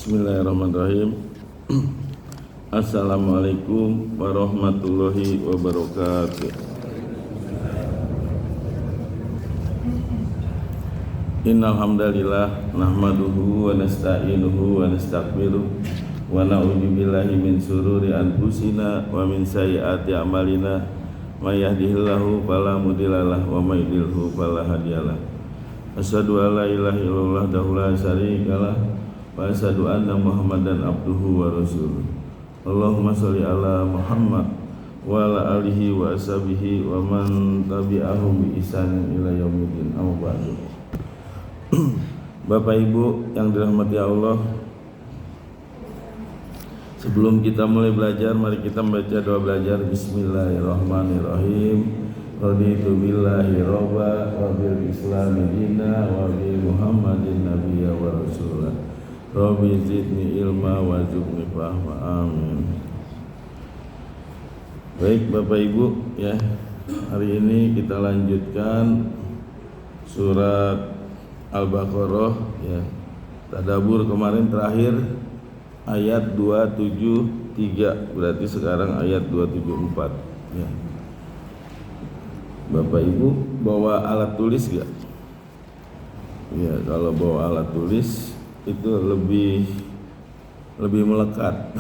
Bismillahirrahmanirrahim. Assalamualaikum warahmatullahi wabarakatuh. Innal hamdalillah nahmaduhu wa nasta'inuhu wa nastaghfiruh wa na'udzu billahi min shururi anfusina wa min sayyiati a'malina may yahdihillahu fala mudhillalah wa may yudhlilhu fala hadiyalah. Asyhadu an la ilaha illallah wahdahu la syarikalah wa asyhadu anna Muhammadan abduhu wa rasuluh. Allahumma sholli ala Muhammad wa ala alihi wa ashabihi wa man tabi'ahum bi ihsanin ila yaumiddin. Amma ba'du. Bapak Ibu yang dirahmati Allah, sebelum kita mulai belajar, mari kita membaca doa belajar. Bismillahirrahmanirrahim. Raditu billahi robba wa bil islami dina wa bi Muhammadin nabiyya wa rasulah. Rabbi zidni ilma wa zidni fahma. Amin. Baik Bapak Ibu ya, hari ini kita lanjutkan surat Al-Baqarah ya. Tadabbur kemarin terakhir ayat 273, berarti sekarang ayat 274 ya. Bapak Ibu bawa alat tulis gak? Ya, kalau bawa alat tulis itu lebih melekat.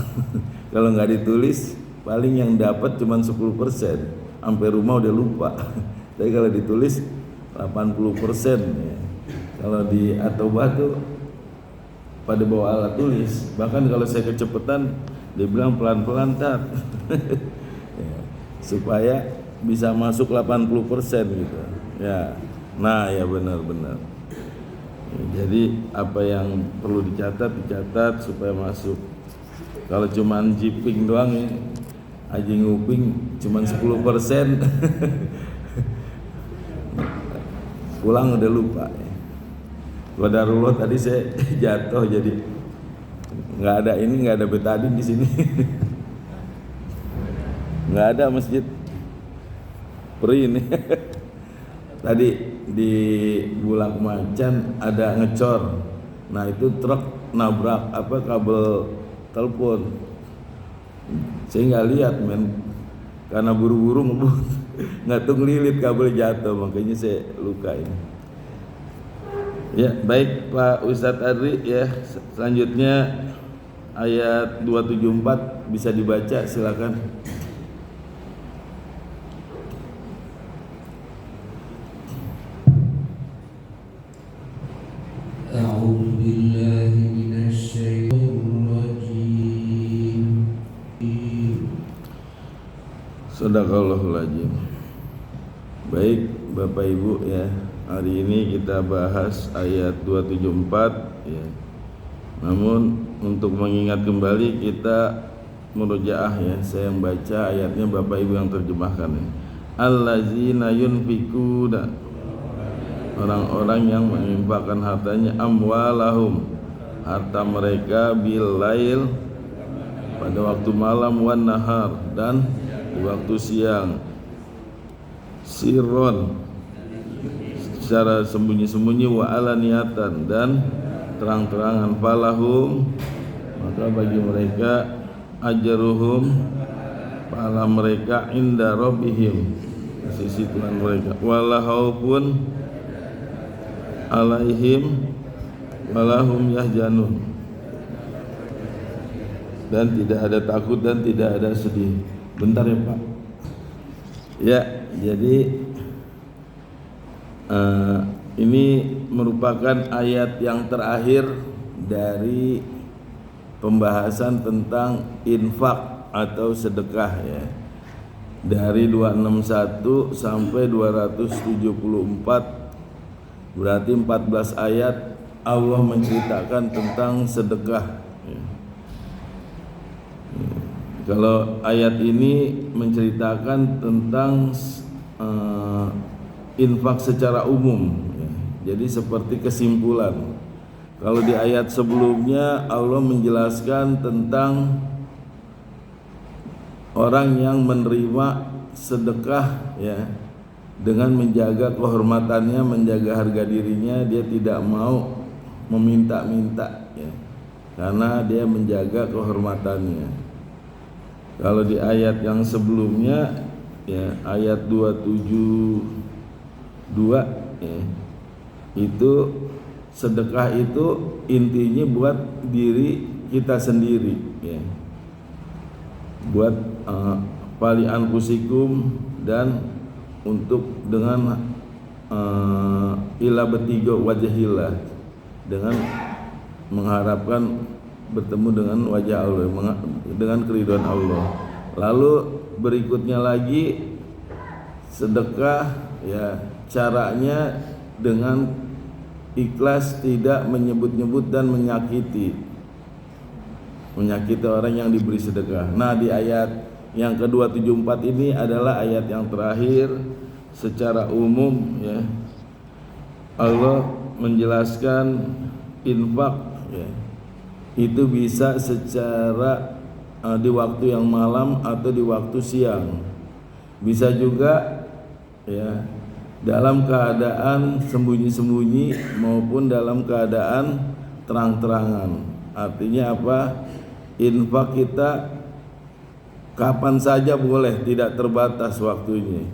Kalau nggak ditulis paling yang dapat cuma 10%, sampai rumah udah lupa. Tapi kalau ditulis 80% ya. Kalau di atau batu pada bawa alat tulis, bahkan kalau saya kecepatan dia bilang pelan-pelan tat. Ya, supaya bisa masuk 80% gitu ya. Nah ya benar-benar ya, jadi apa yang perlu dicatat supaya masuk. Kalau cuman jiping doang ya, aji nguping cuman 10%. Pulang udah lupa ya. Qadarullah tadi saya jatuh, jadi nggak ada betadin di sini. Nggak ada masjid Peri ini. Tadi di Bulak Macan ada ngecor. Nah itu truk nabrak kabel telepon. Saya nggak lihat men, karena buru-buru ngebut. Nggak tuh ngelilit kabel jatuh, makanya saya luka ini. Ya baik Pak Ustadz Adri ya, selanjutnya ayat 274 bisa dibaca, silakan. Shadaqallahul Azim. Baik Bapak Ibu ya, hari ini kita bahas ayat 274 ya. Namun untuk mengingat kembali kita murojaah ya, saya yang baca ayatnya, Bapak Ibu yang terjemahkan ya. Allazina yunfikuna, orang-orang yang menginfakkan hartanya, amwalahum, harta mereka, bil lail, pada waktu malam, wan nahar, dan di waktu siang, sirron, secara sembunyi-sembunyi, wa alaniyatan, dan terang-terangan, falahum, maka bagi mereka, ajruhum, pahala mereka, inda rabbihim, di sisi Tuhan mereka, wala khaufun alaihim walahum yahjanun, dan tidak ada takut dan tidak ada sedih. Bentar ya Pak. Ya, jadi ini merupakan ayat yang terakhir dari pembahasan tentang infak atau sedekah ya. Dari 261 sampai 274, berarti 14 ayat Allah menceritakan tentang sedekah ya. Kalau ayat ini menceritakan tentang infak secara umum ya. Jadi seperti kesimpulan. Kalau di ayat sebelumnya Allah menjelaskan tentang orang yang menerima sedekah ya, dengan menjaga kehormatannya, menjaga harga dirinya, dia tidak mau meminta-minta ya. karena dia menjaga kehormatannya. Kalau di ayat yang sebelumnya ya, ayat 272 ya, itu sedekah itu intinya buat diri kita sendiri ya. Buat pali anfusikum, dan untuk dengan ila betiga wajahillah, dengan mengharapkan bertemu dengan wajah Allah, dengan keridhaan Allah. Lalu berikutnya lagi sedekah ya, caranya dengan ikhlas, tidak menyebut-nyebut dan menyakiti orang yang diberi sedekah. Nah, di ayat yang ke-274 ini adalah ayat yang terakhir secara umum ya. Allah menjelaskan infak ya, itu bisa secara di waktu yang malam atau di waktu siang. Bisa juga ya dalam keadaan sembunyi-sembunyi maupun dalam keadaan terang-terangan. Artinya apa? Infak kita kapan saja boleh, tidak terbatas waktunya.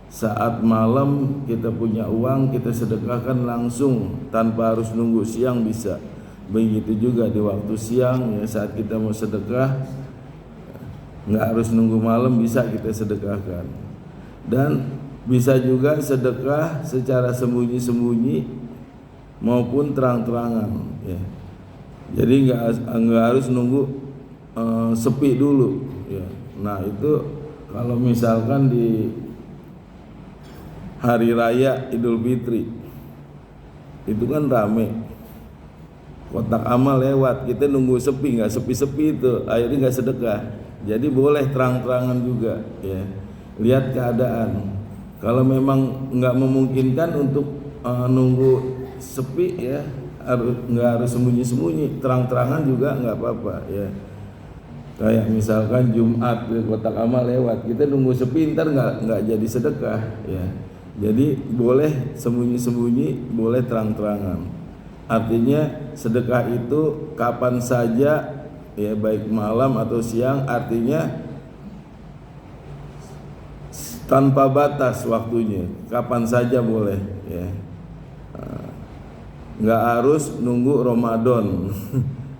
Saat malam kita punya uang, kita sedekahkan langsung tanpa harus nunggu siang bisa. Begitu juga di waktu siang ya, saat kita mau sedekah nggak harus nunggu malam, bisa kita sedekahkan. Dan bisa juga sedekah secara sembunyi-sembunyi maupun terang-terangan ya. Jadi nggak harus nunggu sepi dulu ya. Nah, itu kalau misalkan di hari raya Idul Fitri itu kan rame, kotak amal lewat, kita nunggu sepi, nggak sepi-sepi itu akhirnya nggak sedekah. Jadi boleh terang-terangan juga ya, lihat keadaan. Kalau memang nggak memungkinkan untuk nunggu sepi ya, nggak harus sembunyi-sembunyi, terang-terangan juga nggak apa-apa ya. Kayak misalkan Jumat kotak amal lewat, kita nunggu sepi ntar nggak jadi sedekah ya. Jadi boleh sembunyi-sembunyi, boleh terang-terangan. Artinya sedekah itu kapan saja ya, baik malam atau siang, artinya tanpa batas waktunya, kapan saja boleh ya. Nggak harus nunggu Ramadan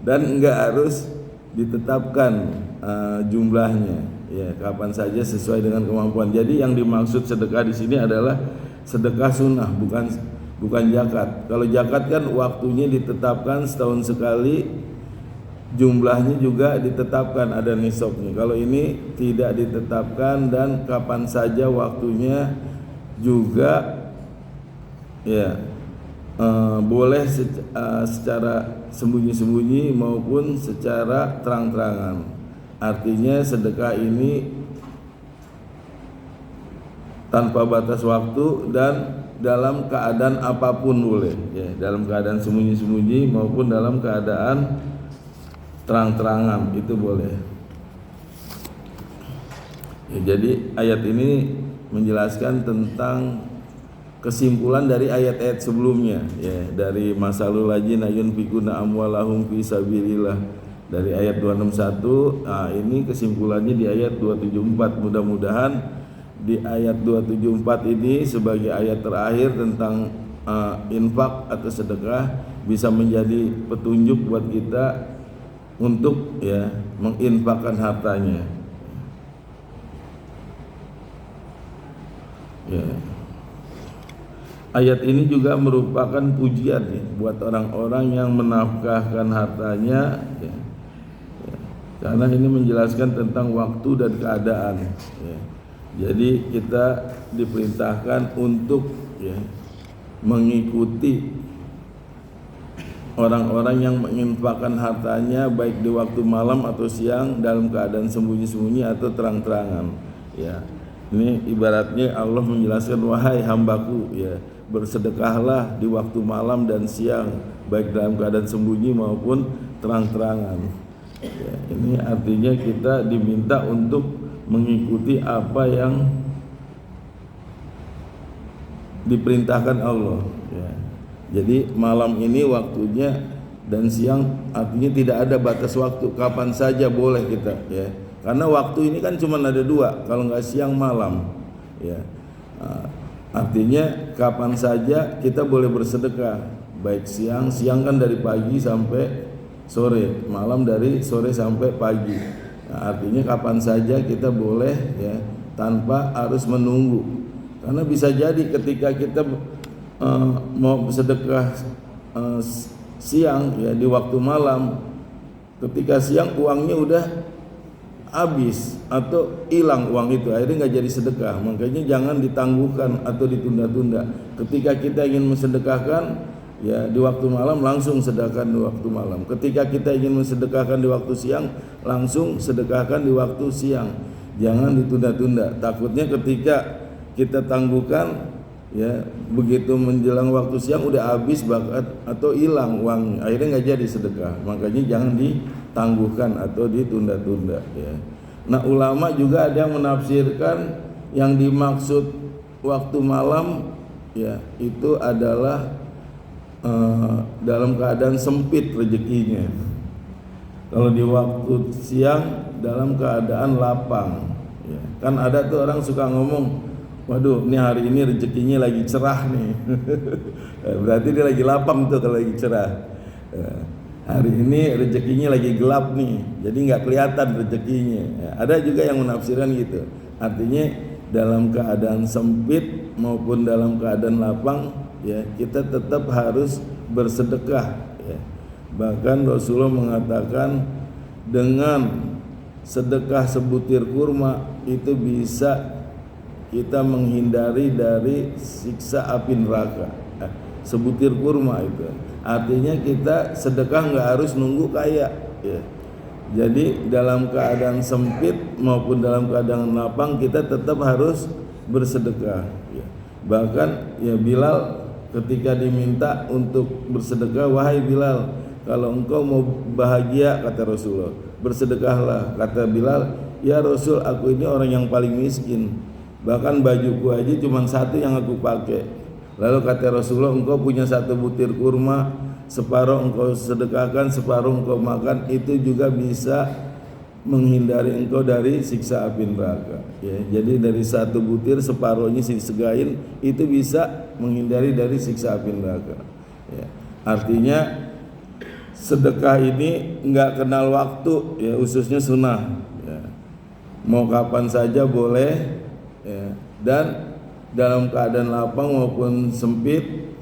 dan nggak harus ditetapkan jumlahnya ya, kapan saja sesuai dengan kemampuan. Jadi yang dimaksud sedekah di sini adalah sedekah sunnah, bukan zakat. Kalau zakat kan waktunya ditetapkan setahun sekali, jumlahnya juga ditetapkan, ada nisabnya. Kalau ini tidak ditetapkan dan kapan saja waktunya juga ya, boleh secara sembunyi-sembunyi maupun secara terang-terangan. Artinya sedekah ini tanpa batas waktu dan dalam keadaan apapun boleh ya, dalam keadaan sembunyi-sembunyi maupun dalam keadaan terang-terangan itu boleh ya. Jadi ayat ini menjelaskan tentang kesimpulan dari ayat-ayat sebelumnya ya, dari masalul ladzina yunfikuna amwalahum fi sabilillah dari ayat 261. Nah, ini kesimpulannya di ayat 274. Mudah-mudahan di ayat 274 ini sebagai ayat terakhir tentang infak atau sedekah bisa menjadi petunjuk buat kita untuk ya menginfakkan hartanya ya. Ayat ini juga merupakan pujian ya, buat orang-orang yang menafkahkan hartanya ya. Karena ini menjelaskan tentang waktu dan keadaan ya. Jadi kita diperintahkan untuk ya mengikuti orang-orang yang menginfakkan hartanya baik di waktu malam atau siang, dalam keadaan sembunyi-sembunyi atau terang-terangan ya. Ini ibaratnya Allah menjelaskan, wahai hambaku ya, bersedekahlah di waktu malam dan siang, baik dalam keadaan sembunyi maupun terang-terangan ya. Ini artinya kita diminta untuk mengikuti apa yang diperintahkan Allah ya. Jadi malam ini waktunya dan siang artinya tidak ada batas waktu, kapan saja boleh kita ya. Karena waktu ini kan cuma ada dua, kalau nggak siang malam ya. Artinya kapan saja kita boleh bersedekah, baik siang kan dari pagi sampai sore, malam dari sore sampai pagi. Artinya kapan saja kita boleh ya, tanpa harus menunggu. Karena bisa jadi ketika kita mau sedekah siang ya di waktu malam, ketika siang uangnya udah habis atau hilang uang itu, akhirnya nggak jadi sedekah. Makanya jangan ditangguhkan atau ditunda-tunda. Ketika kita ingin mensedekahkan ya di waktu malam, langsung sedekahkan di waktu malam. Ketika kita ingin mensedekahkan di waktu siang, langsung sedekahkan di waktu siang. Jangan ditunda-tunda. Takutnya ketika kita tangguhkan ya begitu menjelang waktu siang udah habis bahkan atau hilang uang, akhirnya nggak jadi sedekah. Makanya jangan ditangguhkan atau ditunda-tunda ya. Nah, ulama juga ada yang menafsirkan yang dimaksud waktu malam ya itu adalah dalam keadaan sempit rezekinya. Kalau di waktu siang dalam keadaan lapang ya. Kan ada tuh orang suka ngomong, waduh, ini hari ini rezekinya lagi cerah nih. Berarti dia lagi lapang tuh kalau lagi cerah. Hari ini rezekinya lagi gelap nih, jadi nggak kelihatan rezekinya. Ada juga yang menafsirkan gitu. Artinya dalam keadaan sempit maupun dalam keadaan lapang, ya kita tetap harus bersedekah. Ya. Bahkan Rasulullah mengatakan dengan sedekah sebutir kurma itu bisa kita menghindari dari siksa api neraka. Sebutir kurma itu artinya kita sedekah nggak harus nunggu kaya ya. Jadi dalam keadaan sempit maupun dalam keadaan lapang kita tetap harus bersedekah ya. Bahkan ya Bilal ketika diminta untuk bersedekah, wahai Bilal, kalau engkau mau bahagia, kata Rasulullah, bersedekahlah. Kata Bilal, ya Rasul, aku ini orang yang paling miskin, bahkan bajuku aja cuma satu yang aku pakai. Lalu kata Rasulullah, engkau punya satu butir kurma, separuh engkau sedekahkan, separuh engkau makan, itu juga bisa menghindari engkau dari siksa api neraka ya. Jadi dari satu butir separuhnya disegain, itu bisa menghindari dari siksa api neraka ya. Artinya sedekah ini enggak kenal waktu ya, khususnya sunnah ya. Mau kapan saja boleh ya. Dan dalam keadaan lapang maupun sempit,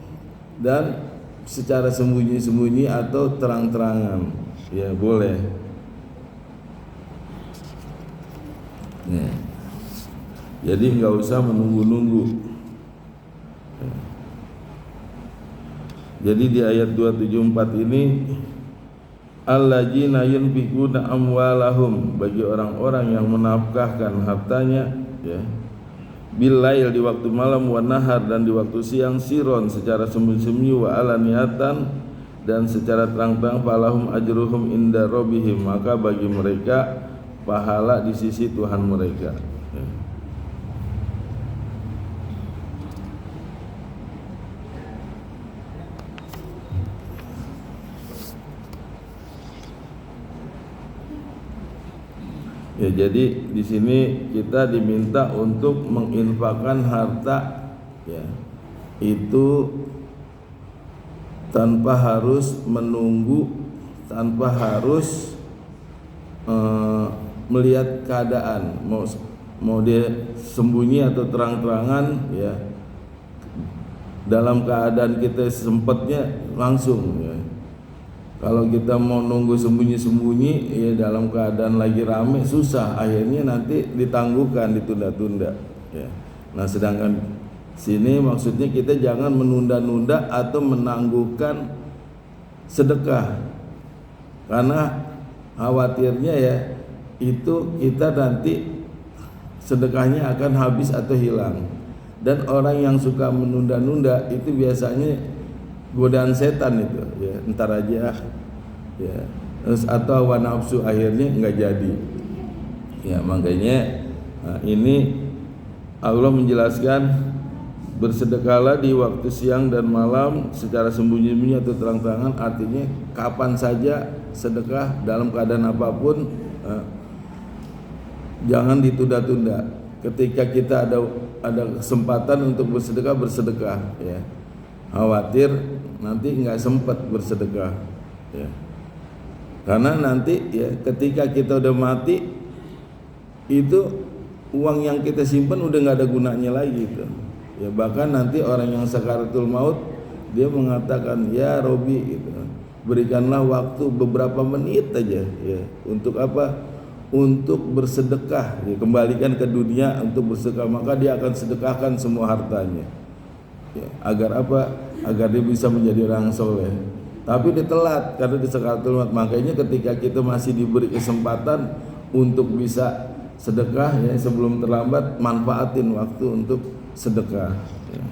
dan secara sembunyi-sembunyi atau terang-terangan ya boleh ya. Jadi nggak usah menunggu-nunggu ya. Jadi di ayat 274 ini, alladzina yunfiquna amwalahum, bagi orang-orang yang menafkahkan hartanya ya, bilail di waktu malam, wa nahar dan di waktu siang, siron secara sembunyi-sembunyi, wa alaniyatan dan secara terang-terang, falahum ajruhum inda rabbihim, maka bagi mereka pahala di sisi Tuhan mereka ya. Ya, jadi di sini kita diminta untuk menginfakkan harta ya, itu tanpa harus menunggu, tanpa harus melihat keadaan, mau dia sembunyi atau terang-terangan ya. Dalam keadaan kita sempatnya langsung ya. Kalau kita mau nunggu sembunyi-sembunyi ya dalam keadaan lagi rame, susah, akhirnya nanti ditangguhkan, ditunda-tunda ya. Nah, sedangkan sini maksudnya kita jangan menunda-nunda atau menangguhkan sedekah, karena khawatirnya ya itu kita nanti sedekahnya akan habis atau hilang. Dan orang yang suka menunda-nunda itu biasanya godaan setan itu ya, entar aja ya, terus atau hawa nafsu, akhirnya enggak jadi ya. Makanya ini Allah menjelaskan Bersedekahlah di waktu siang dan malam secara sembunyi-sembunyi atau terang-terangan, artinya kapan saja sedekah dalam keadaan apapun, jangan ditunda-tunda. Ketika kita ada kesempatan untuk bersedekah ya. Khawatir nanti nggak sempat bersedekah ya. Karena nanti ya ketika kita udah mati itu uang yang kita simpan udah nggak ada gunanya lagi itu. Ya bahkan nanti orang yang sakaratul maut dia mengatakan, ya Robi gitu, berikanlah waktu beberapa menit aja ya untuk apa? Untuk bersedekah ya, kembalikan ke dunia untuk bersedekah, maka dia akan sedekahkan semua hartanya ya, agar apa? Agar dia bisa menjadi orang soleh. Tapi dia telat karena di sakaratul maut. Makanya ketika kita masih diberi kesempatan untuk bisa sedekah ya, sebelum terlambat, manfaatin waktu untuk sedekah ya.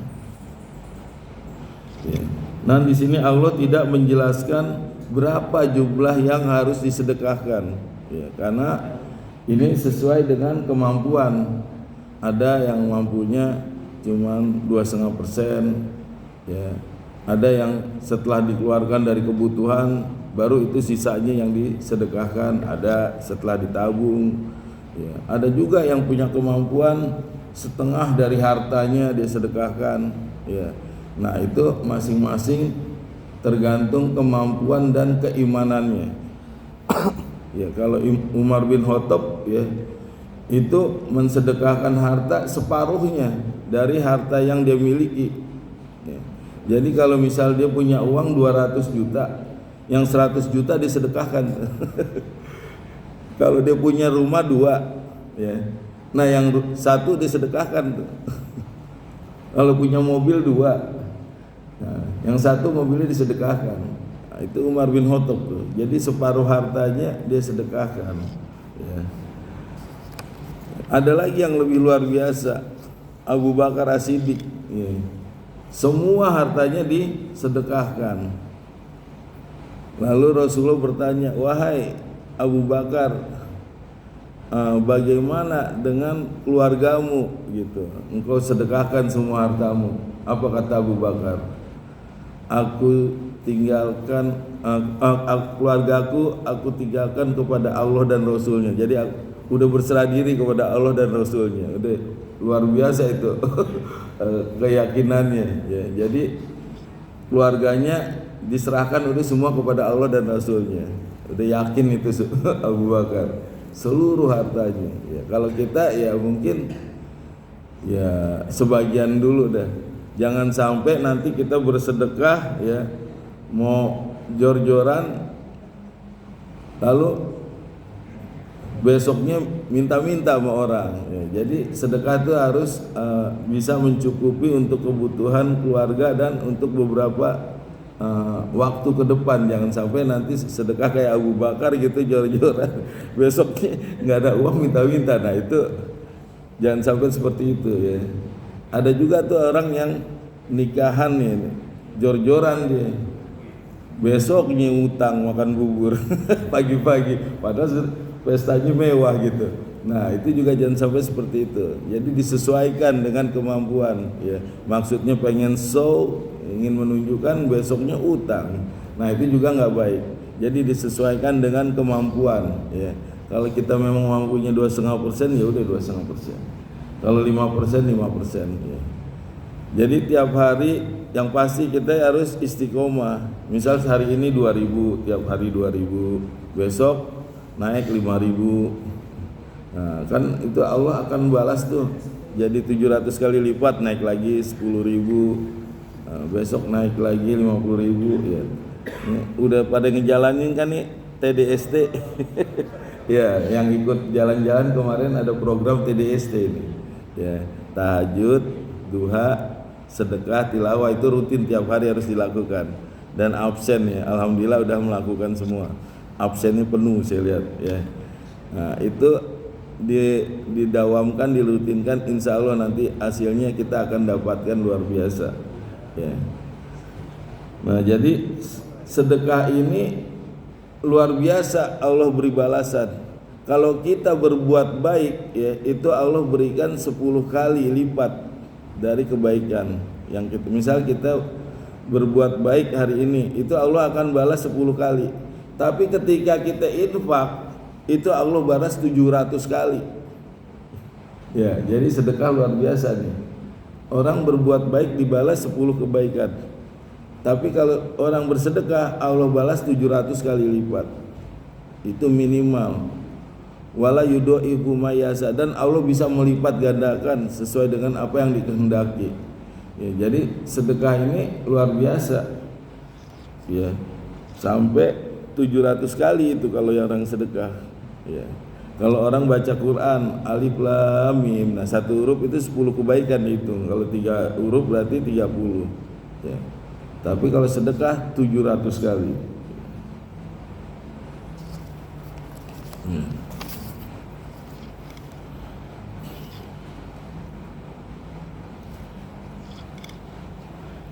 Ya. Nah di sini Allah tidak menjelaskan berapa jumlah yang harus disedekahkan ya, karena ini sesuai dengan kemampuan. Ada yang mampunya cuma 2,5% ya, ada yang setelah dikeluarkan dari kebutuhan baru itu sisanya yang disedekahkan, ada setelah ditabung ya. Ada juga yang punya kemampuan setengah dari hartanya dia sedekahkan ya. Nah itu masing-masing tergantung kemampuan dan keimanannya. Ya kalau Umar bin Khattab ya itu mensedekahkan harta separuhnya dari harta yang dia miliki ya. Jadi kalau misal dia punya uang 200 juta, yang 100 juta disedekahkan. Kalau dia punya rumah 2 ya, nah yang 1 disedekahkan tuh. Kalau punya mobil 2, nah, yang 1 mobilnya disedekahkan. Nah, itu Umar bin Khattab tuh. Jadi separuh hartanya dia sedekahkan ya. Ada lagi yang lebih luar biasa, Abu Bakar As-Siddiq ya. Semua hartanya disedekahkan. Lalu Rasulullah bertanya, wahai Abu Bakar, bagaimana dengan keluargamu gitu? Engkau sedekahkan semua hartamu. Apa kata Abu Bakar? Aku tinggalkan keluargaku, aku tinggalkan kepada Allah dan Rasulnya. Jadi aku udah berserah diri kepada Allah dan Rasulnya. Udah luar biasa itu keyakinannya ya. Jadi keluarganya diserahkan udah semua kepada Allah dan Rasulnya. Udah yakin itu Abu Bakar, seluruh hartanya ya. Kalau kita ya mungkin ya sebagian dulu dah. Jangan sampai nanti kita bersedekah ya mau jor-joran lalu besoknya minta-minta sama orang ya. Jadi sedekah itu harus bisa mencukupi untuk kebutuhan keluarga dan untuk beberapa waktu ke depan. Jangan sampai nanti sedekah kayak Abu Bakar gitu jor-joran, besoknya nggak ada uang minta-minta. Nah itu jangan sampai seperti itu ya. Ada juga tuh orang yang nikahan nih jor-joran dia, besoknya utang makan bubur pagi-pagi padahal pestanya mewah gitu. Nah itu juga jangan sampai seperti itu. Jadi disesuaikan dengan kemampuan ya. Maksudnya pengen show, ingin menunjukkan, besoknya utang. Nah itu juga nggak baik. Jadi disesuaikan dengan kemampuan ya. Kalau kita memang mampunya 2,5% ya udah 2,5%. Kalau 5% 5% ya. Jadi tiap hari yang pasti kita harus istiqomah. Misal hari ini 2.000, tiap hari 2.000, besok naik 5.000. Nah, kan itu Allah akan balas tuh. Jadi 700 kali lipat, naik lagi 10.000. Nah, besok naik lagi 50.000 ya. Ini udah pada ngejalanin kan nih TDST. Ya, yang ikut jalan-jalan kemarin ada program TDST ini. Ya, tahajud, duha, sedekah, tilawah itu rutin tiap hari harus dilakukan. Dan absen ya, alhamdulillah udah melakukan semua. Absennya penuh saya lihat ya. Nah, itu didawamkan, dirutinkan, insya Allah nanti hasilnya kita akan dapatkan luar biasa ya. Nah jadi sedekah ini luar biasa, Allah beri balasan. Kalau kita berbuat baik ya, itu Allah berikan 10 kali lipat dari kebaikan yang kita, misal kita berbuat baik hari ini, itu Allah akan balas 10 kali. Tapi ketika kita infak, itu Allah balas 700 kali. Ya, jadi sedekah luar biasa nih. Orang berbuat baik dibalas 10 kebaikan. Tapi kalau orang bersedekah, Allah balas 700 kali lipat. Itu minimal. Wala yudha'ifu mayasa, dan Allah bisa melipat gandakan sesuai dengan apa yang dikehendaki. Ya, jadi sedekah ini luar biasa. Ya. Sampai 700 kali itu kalau yang orang sedekah. Ya. Kalau orang baca Quran alif lam mim, nah satu huruf itu 10 kebaikan itu. Kalau 3 huruf berarti 30. Ya. Tapi kalau sedekah 700 kali.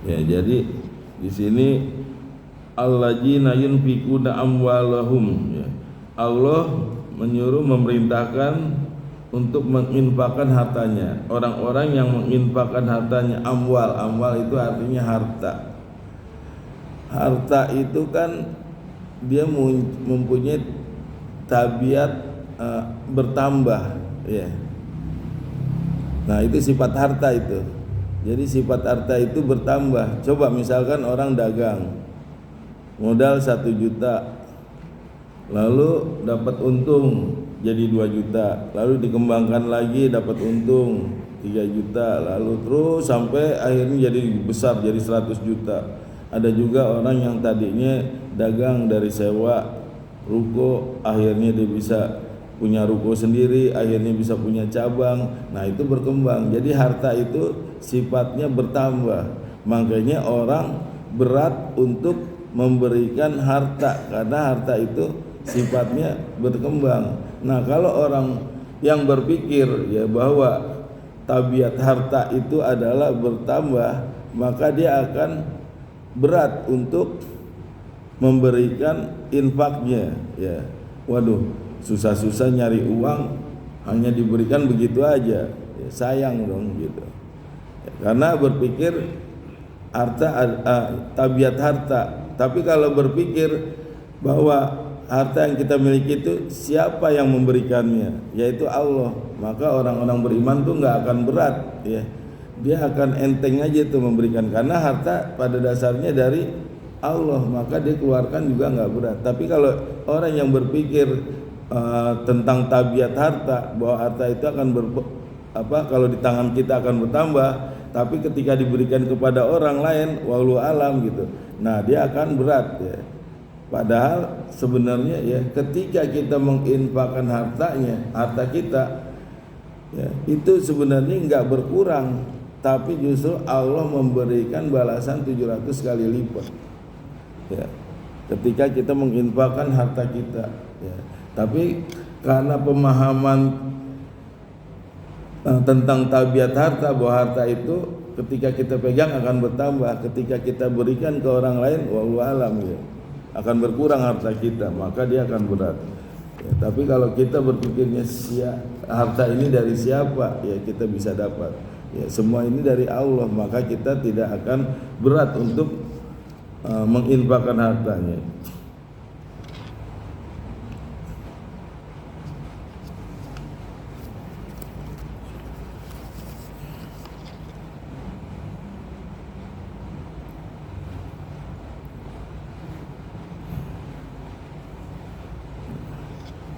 Ya, jadi di sini alladzina yunfikuna amwalahum, ya. Allah menyuruh, memerintahkan untuk menginfakkan hartanya. Orang-orang yang menginfakkan hartanya, amwal itu artinya harta. Harta itu kan dia mempunyai tabiat bertambah, ya. Nah, itu sifat harta itu. Jadi sifat harta itu bertambah. Coba misalkan orang dagang, modal 1 juta, lalu dapat untung jadi 2 juta, lalu dikembangkan lagi dapat untung 3 juta, lalu terus sampai akhirnya jadi besar, jadi 100 juta. Ada juga orang yang tadinya dagang dari sewa ruko, akhirnya dia bisa punya ruko sendiri, akhirnya bisa punya cabang. Nah, itu berkembang. Jadi harta itu sifatnya bertambah. Makanya orang berat untuk memberikan harta, karena harta itu sifatnya berkembang. Nah, kalau orang yang berpikir ya bahwa tabiat harta itu adalah bertambah, maka dia akan berat untuk memberikan infaknya, ya. Waduh, susah-susah nyari uang hanya diberikan begitu aja, ya, sayang dong gitu. Ya, karena berpikir harta tabiat harta. Tapi kalau berpikir bahwa harta yang kita miliki itu siapa yang memberikannya, yaitu Allah, maka orang-orang beriman tuh nggak akan berat, ya. Dia akan enteng aja tuh memberikan, karena harta pada dasarnya dari Allah, maka dia keluarkan juga nggak berat. Tapi kalau orang yang berpikir tentang tabiat harta, bahwa harta itu akan kalau di tangan kita akan bertambah, tapi ketika diberikan kepada orang lain, wallahu alam gitu, nah dia akan berat, ya. Padahal sebenarnya ya ketika kita menginfakkan harta kita, ya, itu sebenarnya nggak berkurang, tapi justru Allah memberikan balasan 700 kali lipat, ya, ketika kita menginfakkan harta kita, ya. Tapi karena pemahaman tentang tabiat harta, bahwa harta itu ketika kita pegang akan bertambah, ketika kita berikan ke orang lain, wallahu alam, ya, akan berkurang harta kita, maka dia akan berat, ya. Tapi kalau kita berpikirnya harta ini dari siapa, ya kita bisa dapat, ya semua ini dari Allah, maka kita tidak akan berat untuk menginfakkan hartanya.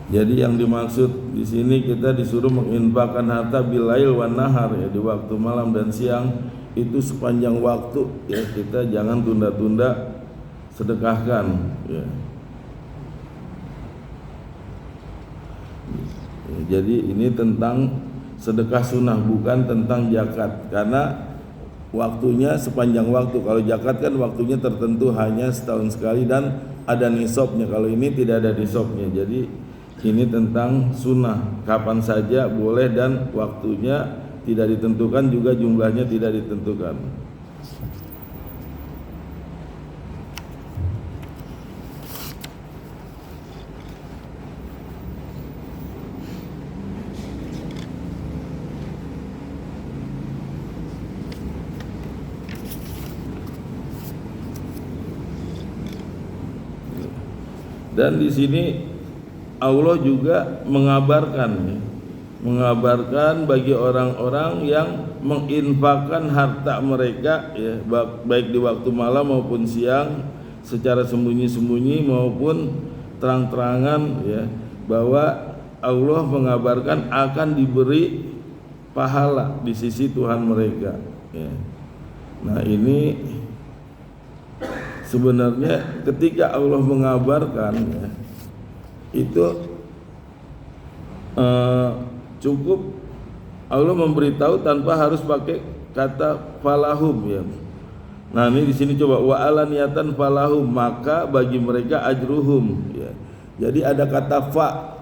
Jadi yang dimaksud di sini kita disuruh menginfakkan harta bilail wan nahar, ya, di waktu malam dan siang, itu sepanjang waktu, ya, kita jangan tunda-tunda sedekahkan, ya. Ya, jadi ini tentang sedekah sunnah, bukan tentang zakat, karena waktunya sepanjang waktu. Kalau zakat kan waktunya tertentu, hanya setahun sekali dan ada nisabnya. Kalau ini tidak ada nisabnya. Jadi ini tentang sunnah, kapan saja boleh dan waktunya tidak ditentukan, juga jumlahnya tidak ditentukan. Dan di sini Allah juga mengabarkan bagi orang-orang yang menginfakkan harta mereka ya, baik di waktu malam maupun siang, secara sembunyi-sembunyi maupun terang-terangan ya, bahwa Allah mengabarkan akan diberi pahala di sisi Tuhan mereka ya. Nah, ini sebenarnya ketika Allah mengabarkan ya, itu cukup Allah memberitahu tanpa harus pakai kata falahum ya. Nah, ini di sini coba wa alaniyatan falahum, maka bagi mereka ajruhum ya. Jadi ada kata fa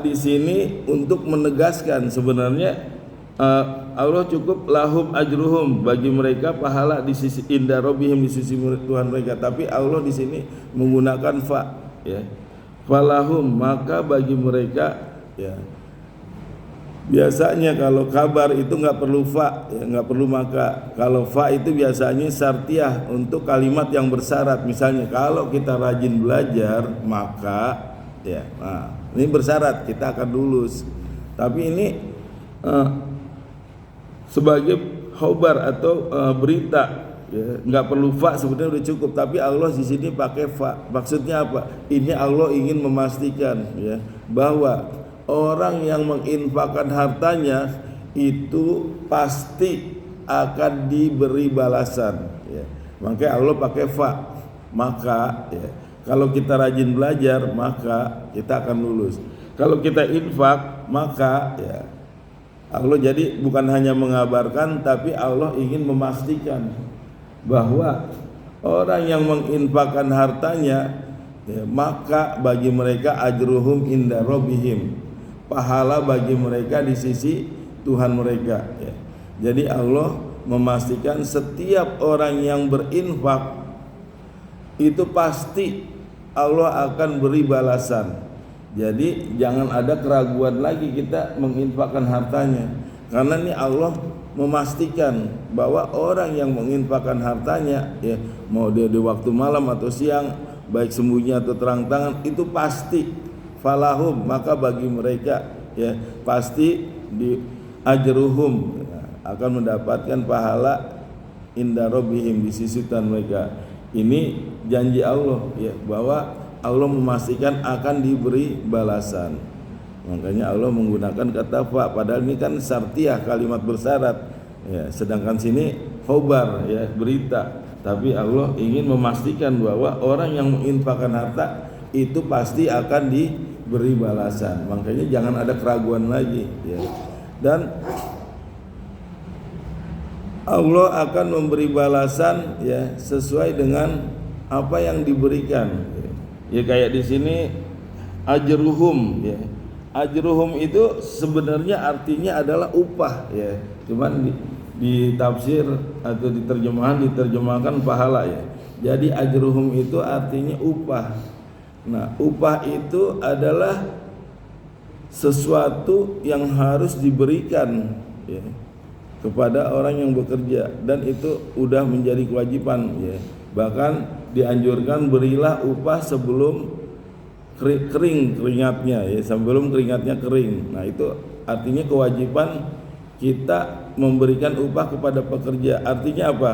di sini untuk menegaskan sebenarnya Allah cukup lahum ajruhum, bagi mereka pahala di sisi inda rabbihim, di sisi Tuhan mereka. Tapi Allah di sini menggunakan fa ya. Falahum, maka bagi mereka ya. Biasanya kalau kabar itu nggak perlu fa ya, nggak perlu maka. Kalau fa itu biasanya syartiyah untuk kalimat yang bersyarat. Misalnya kalau kita rajin belajar maka ya, nah, ini bersyarat kita akan lulus. Tapi ini sebagai khobar atau berita ya, nggak perlu fa, sebenarnya udah cukup. Tapi Allah di sini pakai fa. Maksudnya apa? Ini Allah ingin memastikan ya, bahwa orang yang menginfakkan hartanya itu pasti akan diberi balasan ya. Makanya Allah pakai fa, maka ya, kalau kita rajin belajar maka kita akan lulus. Kalau kita infak maka ya, Allah jadi bukan hanya mengabarkan, tapi Allah ingin memastikan bahwa orang yang menginfakkan hartanya ya, maka bagi mereka ajruhum inda rabbihim, pahala bagi mereka di sisi Tuhan mereka ya. Jadi Allah memastikan setiap orang yang berinfak itu pasti Allah akan beri balasan. Jadi jangan ada keraguan lagi kita menginfakkan hartanya, karena ini Allah memastikan bahwa orang yang menginfakkan hartanya ya, mau dia di waktu malam atau siang, baik sembunyi atau terang-terangan, itu pasti falahum, maka bagi mereka ya pasti di ajruhum ya, akan mendapatkan pahala inda rabbihim, di sisi Tuhan mereka. Ini janji Allah ya, bahwa Allah memastikan akan diberi balasan. Makanya Allah menggunakan kata fa, padahal ini kan syartiyah, kalimat bersyarat ya, sedangkan sini khobar ya, berita. Tapi Allah ingin memastikan bahwa orang yang menginfakkan harta itu pasti akan diberi balasan. Makanya jangan ada keraguan lagi ya. Dan Allah akan memberi balasan ya sesuai dengan apa yang diberikan. Ya kayak di sini ajruhum ya. Ajruhum itu sebenarnya artinya adalah upah ya. Cuman di tafsir atau di terjemahan diterjemahkan pahala ya. Jadi ajruhum itu artinya upah. Nah, upah itu adalah sesuatu yang harus diberikan ya, kepada orang yang bekerja, dan itu udah menjadi kewajiban ya. Bahkan dianjurkan berilah upah sebelum kering keringatnya ya, sebelum keringatnya kering. Nah, itu artinya kewajiban kita memberikan upah kepada pekerja. Artinya apa?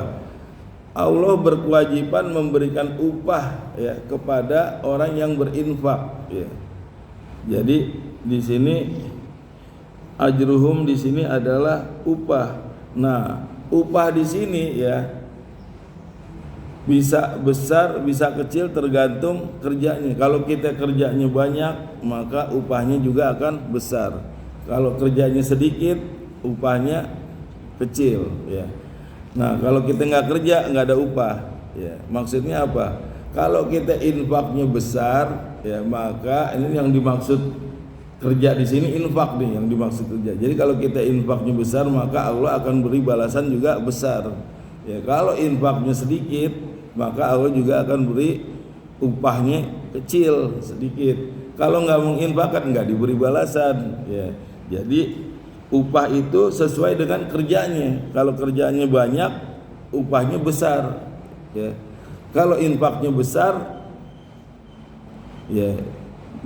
Allah berkewajiban memberikan upah ya kepada orang yang berinfak ya. Jadi di sini ajruhum di sini adalah upah. Nah, upah di sini ya bisa besar, bisa kecil tergantung kerjanya. Kalau kita kerjanya banyak, maka upahnya juga akan besar. Kalau kerjanya sedikit, upahnya kecil ya. Nah, kalau kita nggak kerja, nggak ada upah ya. Maksudnya apa? Kalau kita infaknya besar ya, maka ini yang dimaksud kerja di sini, infak nih yang dimaksud kerja. Jadi kalau kita infaknya besar, maka Allah akan beri balasan juga besar ya. Kalau infaknya sedikit, maka Allah juga akan beri upahnya kecil, sedikit. Kalau nggak menginfakkan, nggak diberi balasan ya. Jadi upah itu sesuai dengan kerjanya. Kalau kerjanya banyak, upahnya besar ya. Kalau infaknya besar, Ya,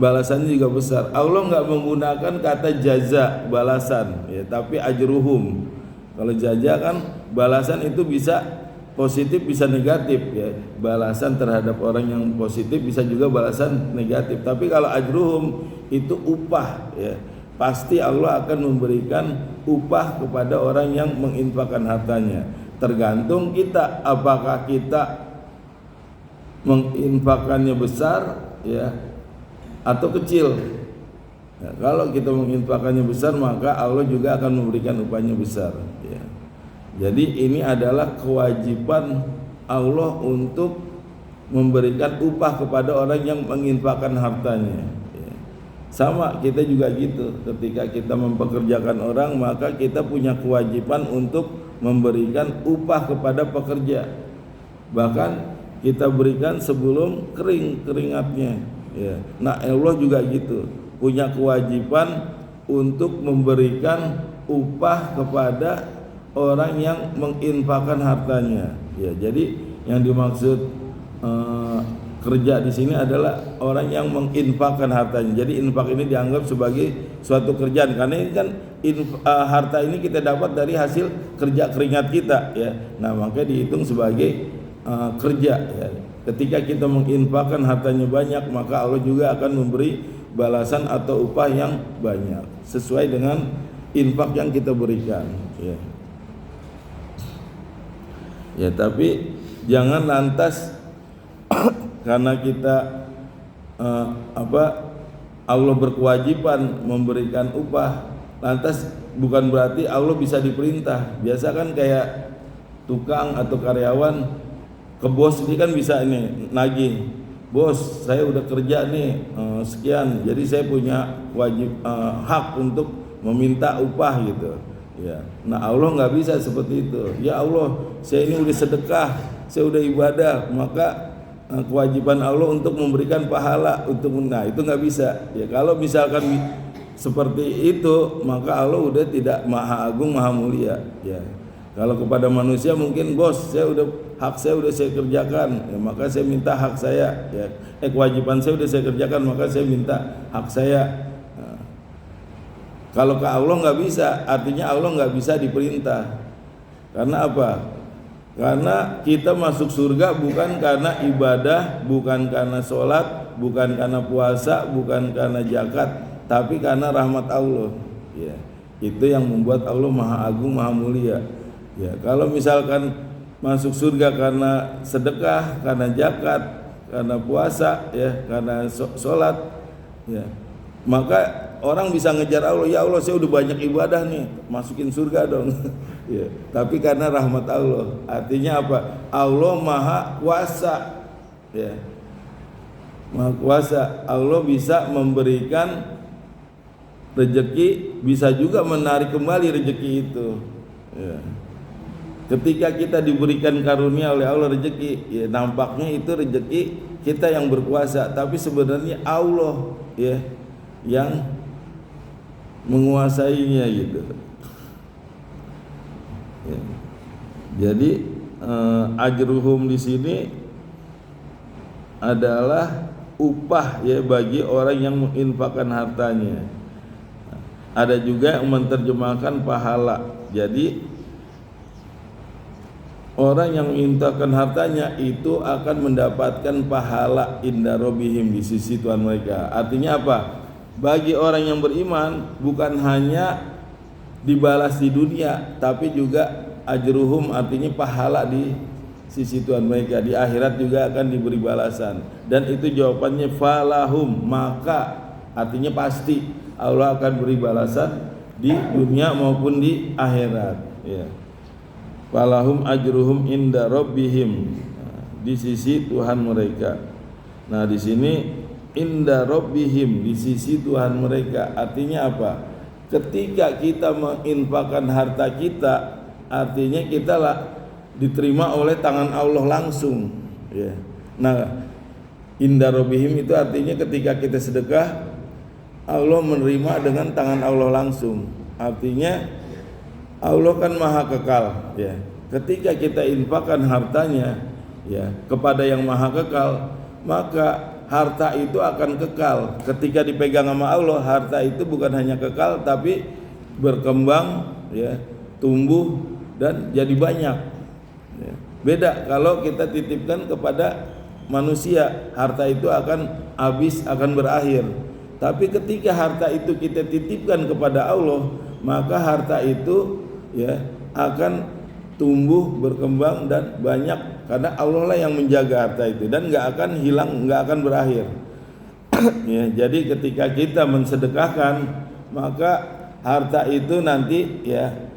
balasannya juga besar. Allah nggak menggunakan kata jaza balasan, ya, tapi ajruhum. Kalau jaza kan balasan itu bisa positif bisa negatif, ya. Balasan terhadap orang yang positif bisa juga balasan negatif. Tapi kalau ajruhum itu upah, ya. Pasti Allah akan memberikan upah kepada orang yang menginfakkan hartanya. Tergantung kita, apakah kita menginfakkannya besar, ya, atau kecil. Ya, kalau kita menginfakkannya besar, maka Allah juga akan memberikan upahnya besar, ya. Jadi ini adalah kewajiban Allah untuk memberikan upah kepada orang yang menginfakkan hartanya, ya. Sama kita juga gitu, ketika kita mempekerjakan orang, maka kita punya kewajiban untuk memberikan upah kepada pekerja. Bahkan kita berikan sebelum kering keringatnya, ya. Nah, Allah juga gitu, punya kewajiban untuk memberikan upah kepada orang yang menginfakkan hartanya, ya. Jadi yang dimaksud kerja di sini adalah orang yang menginfakkan hartanya. Jadi infak ini dianggap sebagai suatu kerjaan, karena ini kan harta ini kita dapat dari hasil kerja keringat kita, ya. Nah, maka dihitung sebagai kerja, ya. Ketika kita menginfakkan hartanya banyak, maka Allah juga akan memberi balasan atau upah yang banyak sesuai dengan infak yang kita berikan, ya. Ya, tapi jangan lantas karena kita Allah berkewajiban memberikan upah, lantas bukan berarti Allah bisa diperintah. Biasa kan kayak tukang atau karyawan ke bos ini kan bisa ini nagih, bos saya udah kerja nih sekian, jadi saya punya hak untuk meminta upah gitu, ya. Nah, Allah nggak bisa seperti itu. Ya Allah, saya ini udah sedekah, saya udah ibadah, maka kewajiban Allah untuk memberikan pahala untuk, nah itu nggak bisa, ya. Kalau misalkan seperti itu, maka Allah udah tidak maha agung maha mulia, ya. Kalau kepada manusia mungkin, bos saya udah hak saya udah saya kerjakan, ya, maka saya minta hak saya, ya. Kewajiban saya udah saya kerjakan, maka saya minta hak saya. Nah, kalau ke Allah nggak bisa, artinya Allah nggak bisa diperintah. Karena apa? Karena kita masuk surga bukan karena ibadah, bukan karena sholat, bukan karena puasa, bukan karena zakat, tapi karena rahmat Allah, ya. Itu yang membuat Allah maha agung maha mulia, ya. Kalau misalkan masuk surga karena sedekah, karena zakat, karena puasa, ya, karena sholat, ya, maka orang bisa ngejar Allah, ya Allah saya udah banyak ibadah nih, masukin surga dong. Ya, tapi karena rahmat Allah. Artinya apa? Allah maha kuasa, ya. Maha kuasa. Allah bisa memberikan rezeki, bisa juga menarik kembali rezeki itu, ya. Ketika kita diberikan karunia oleh Allah rezeki, ya, nampaknya itu rezeki kita yang berkuasa, tapi sebenarnya Allah, ya, yang menguasainya gitu, ya. Jadi ajruhum di sini adalah upah, ya, bagi orang yang menginfakkan hartanya. Ada juga yang menerjemahkan pahala. Jadi orang yang menginfakkan hartanya itu akan mendapatkan pahala inda rabbihim, di sisi Tuhan mereka. Artinya apa? Bagi orang yang beriman bukan hanya dibalas di dunia, tapi juga ajruhum, artinya pahala di sisi Tuhan mereka. Di akhirat juga akan diberi balasan. Dan itu jawabannya falahum, maka artinya pasti Allah akan beri balasan di dunia maupun di akhirat, ya. Falahum ajruhum inda rabbihim, di sisi Tuhan mereka. Nah, di sini inda rabbihim, di sisi Tuhan mereka, artinya apa? Ketika kita menginfakkan harta kita, artinya kita lah diterima oleh tangan Allah langsung, ya. Nah, inda rabbihim itu artinya ketika kita sedekah, Allah menerima dengan tangan Allah langsung. Artinya Allah kan maha kekal, ya. Ketika kita infakkan hartanya, ya, kepada yang maha kekal, maka harta itu akan kekal. Ketika dipegang sama Allah, harta itu bukan hanya kekal tapi berkembang, ya, tumbuh dan jadi banyak. Ya. Beda kalau kita titipkan kepada manusia, harta itu akan habis, akan berakhir. Tapi ketika harta itu kita titipkan kepada Allah, maka harta itu, ya, akan tumbuh, berkembang dan banyak, karena Allah lah yang menjaga harta itu dan nggak akan hilang, nggak akan berakhir. Ya, jadi ketika kita mensedekahkan, maka harta itu nanti, ya,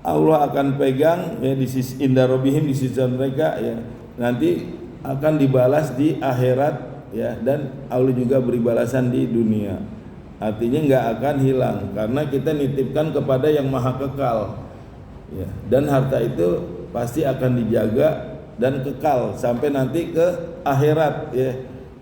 Allah akan pegang, ya, di sisi inda rabbihim, di sisi mereka, ya, nanti akan dibalas di akhirat, ya, dan Allah juga beri balasan di dunia. Artinya nggak akan hilang karena kita nitipkan kepada yang maha kekal. Ya, dan harta itu pasti akan dijaga dan kekal sampai nanti ke akhirat, ya,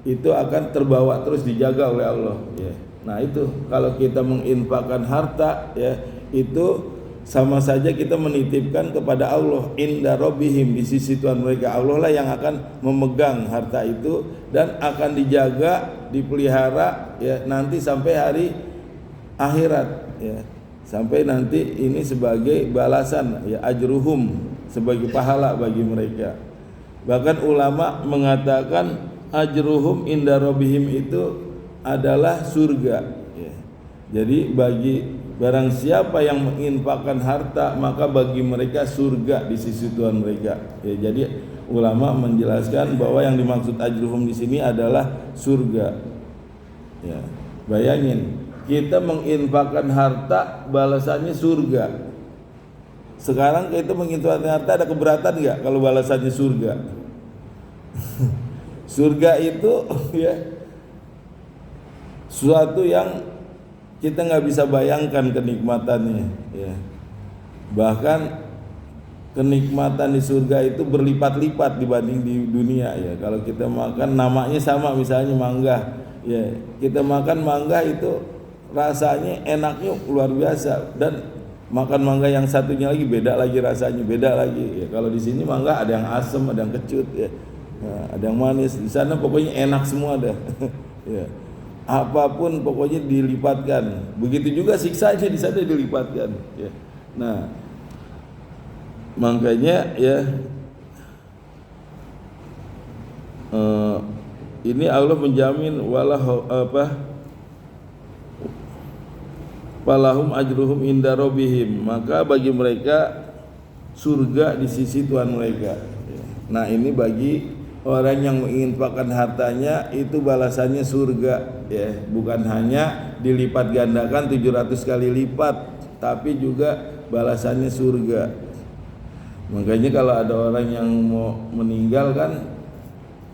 itu akan terbawa terus dijaga oleh Allah, ya. Nah itu kalau kita menginfakkan harta, ya, itu sama saja kita menitipkan kepada Allah inda rabbihim, di sisi Tuhan mereka. Allah lah yang akan memegang harta itu dan akan dijaga, dipelihara, ya, nanti sampai hari akhirat, ya. Sampai nanti ini sebagai balasan, ya, ajruhum, sebagai pahala bagi mereka. Bahkan ulama mengatakan ajruhum inda rabbihim itu adalah surga, ya. Jadi bagi barang siapa yang menginfakkan harta, maka bagi mereka surga di sisi Tuhan mereka, ya. Jadi ulama menjelaskan bahwa yang dimaksud ajruhum di sini adalah surga, ya. Bayangin kita menginfakkan harta, balasannya surga. Sekarang kita menginfakkan harta, ada keberatan nggak kalau balasannya surga? Surga itu, ya, suatu yang kita nggak bisa bayangkan kenikmatannya, ya. Bahkan kenikmatan di surga itu berlipat-lipat dibanding di dunia, ya. Kalau kita makan, namanya sama, misalnya mangga, ya, kita makan mangga itu rasanya enaknya luar biasa, dan makan mangga yang satunya lagi beda lagi rasanya, beda lagi, ya. Kalau di sini mangga ada yang asam, ada yang kecut, ya. Nah, ada yang manis. Di sana pokoknya enak semua dah. Ya. Apapun pokoknya dilipatkan. Begitu juga siksanya di sana dilipatkan, ya. Nah, makanya, ya, ini Allah menjamin falahum ajruhum inda rabbihim, maka bagi mereka surga di sisi Tuhan mereka. Nah ini bagi orang yang menginfakkan hartanya itu balasannya surga, ya, bukan hanya dilipat gandakan 700 kali lipat, tapi juga balasannya surga. Makanya kalau ada orang yang mau meninggal, kan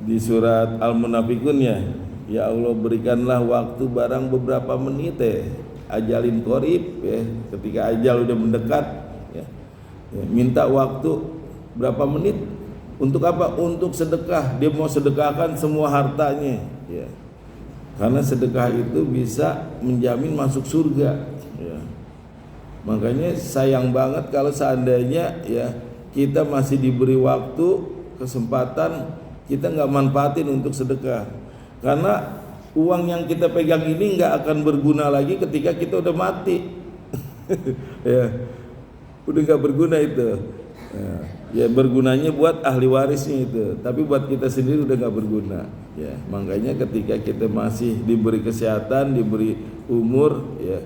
di surat Al-Munafikun, ya Allah berikanlah waktu barang beberapa menit, ajalin qorib, ya, ketika ajal udah mendekat, ya, minta waktu berapa menit untuk apa? Untuk sedekah. Dia mau sedekahkan semua hartanya, ya. Karena sedekah itu bisa menjamin masuk surga, ya. Makanya sayang banget kalau seandainya, ya, kita masih diberi waktu, kesempatan, kita nggak manfaatin untuk sedekah. Karena uang yang kita pegang ini nggak akan berguna lagi ketika kita udah mati. Ya, udah nggak berguna itu. Ya, bergunanya buat ahli warisnya itu, tapi buat kita sendiri udah nggak berguna. Ya, makanya ketika kita masih diberi kesehatan, diberi umur, ya,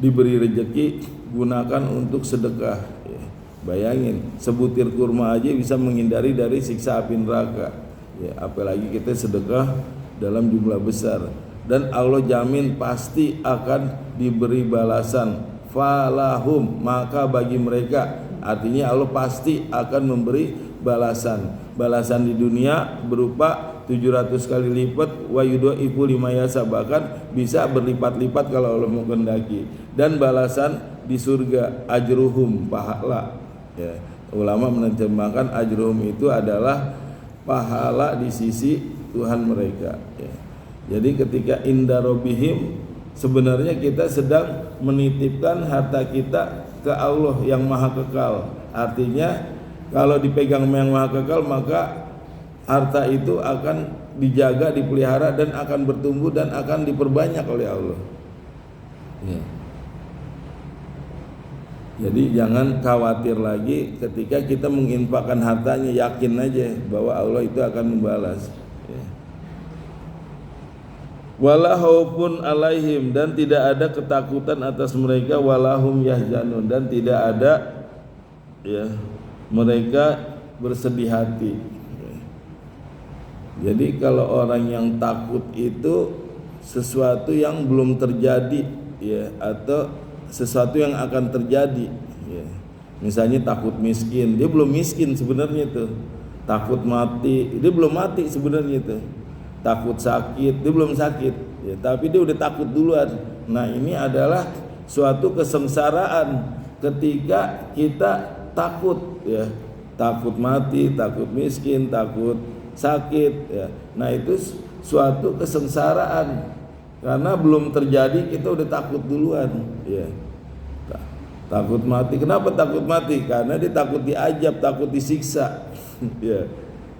diberi rezeki, gunakan untuk sedekah. Ya, bayangin sebutir kurma aja bisa menghindari dari siksa api neraka. Ya, apalagi kita sedekah dalam jumlah besar, dan Allah jamin pasti akan diberi balasan. Falahum, maka bagi mereka, artinya Allah pasti akan memberi balasan di dunia berupa 700 kali lipat, wa yudhaifu lima yasha, bahkan bisa berlipat-lipat kalau Allah menghendaki, dan balasan di surga, ajruhum, pahala, ya. Ulama menerjemahkan ajruhum itu adalah pahala di sisi Tuhan mereka, ya. Jadi ketika inda rabbihim, sebenarnya kita sedang menitipkan harta kita ke Allah yang maha kekal. Artinya kalau dipegang yang maha kekal, maka harta itu akan dijaga, dipelihara, dan akan bertumbuh dan akan diperbanyak oleh Allah. Ya. Jadi jangan khawatir lagi ketika kita menginfakkan hartanya, yakin aja bahwa Allah itu akan membalas. Ya. Wala khaufun alaihim, dan tidak ada ketakutan atas mereka, walahum yahzanun, dan tidak ada ya mereka bersedih hati. Jadi kalau orang yang takut itu sesuatu yang belum terjadi ya, atau sesuatu yang akan terjadi ya. Misalnya takut miskin, dia belum miskin sebenarnya tuh. Takut mati, dia belum mati sebenarnya tuh. Takut sakit, dia belum sakit ya, tapi dia udah takut duluan. Nah, ini adalah suatu kesengsaraan ketika kita takut ya. Takut mati, takut miskin, takut sakit ya. Nah, itu suatu kesengsaraan karena belum terjadi kita udah takut duluan ya. Takut mati. Kenapa takut mati? Karena dia takut diazab, takut disiksa ya.